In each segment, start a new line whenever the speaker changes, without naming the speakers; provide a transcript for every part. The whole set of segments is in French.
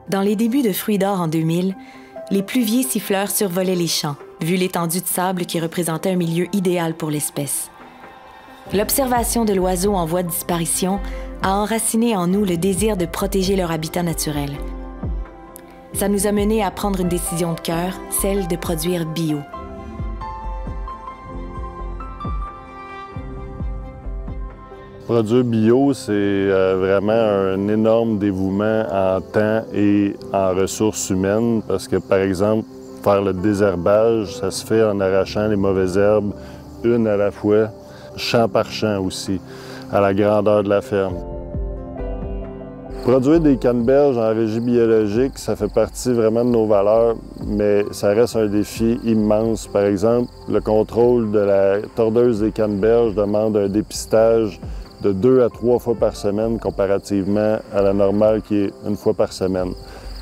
Dans les débuts de Fruits d'or en 2000, les pluviers siffleurs survolaient les champs, vu l'étendue de sable qui représentait un milieu idéal pour l'espèce. L'observation de l'oiseau en voie de disparition a enraciné en nous le désir de protéger leur habitat naturel. Ça nous a menés à prendre une décision de cœur, celle de produire bio.
Produire bio, c'est vraiment un énorme dévouement en temps et en ressources humaines parce que, par exemple, faire le désherbage, ça se fait en arrachant les mauvaises herbes, une à la fois, champ par champ aussi, à la grandeur de la ferme. Produire des canneberges en régie biologique, ça fait partie vraiment de nos valeurs, mais ça reste un défi immense. Par exemple, le contrôle de la tordeuse des canneberges demande un dépistage de 2 à 3 fois par semaine comparativement à la normale qui est 1 fois par semaine.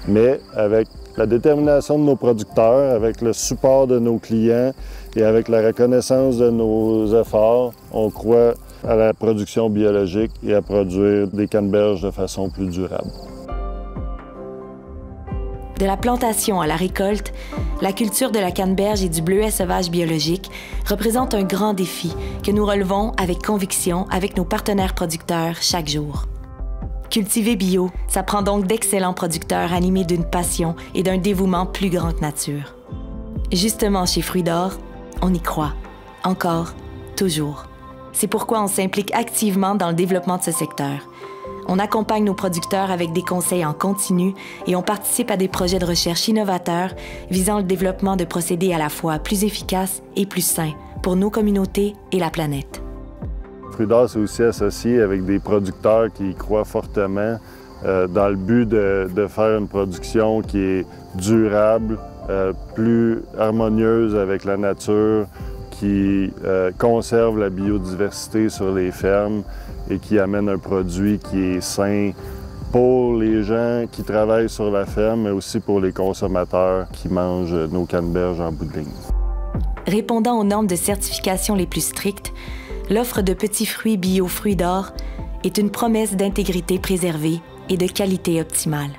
Mais avec la détermination de nos producteurs, avec le support de nos clients et avec la reconnaissance de nos efforts, on croit à la production biologique et à produire des canneberges de façon plus durable.
De la plantation à la récolte, la culture de la canneberge et du bleuet sauvage biologique représente un grand défi que nous relevons avec conviction avec nos partenaires producteurs chaque jour. Cultiver bio, ça prend donc d'excellents producteurs animés d'une passion et d'un dévouement plus grand que nature. Justement, chez Fruits d'or, on y croit. Encore, toujours. C'est pourquoi on s'implique activement dans le développement de ce secteur. On accompagne nos producteurs avec des conseils en continu et on participe à des projets de recherche innovateurs visant le développement de procédés à la fois plus efficaces et plus sains pour nos communautés et la planète.
Fruits d'or s'est aussi associé avec des producteurs qui y croient fortement dans le but de faire une production qui est durable, plus harmonieuse avec la nature, qui conserve la biodiversité sur les fermes et qui amène un produit qui est sain pour les gens qui travaillent sur la ferme, mais aussi pour les consommateurs qui mangent nos canneberges en bout de ligne.
Répondant aux normes de certification les plus strictes, l'offre de petits fruits bio Fruits d'or est une promesse d'intégrité préservée et de qualité optimale.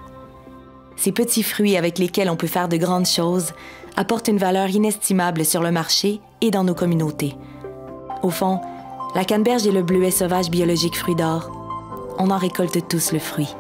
Ces petits fruits avec lesquels on peut faire de grandes choses apportent une valeur inestimable sur le marché et dans nos communautés. Au fond, la canneberge et le bleuet sauvage biologique Fruits d'or, on en récolte tous le fruit.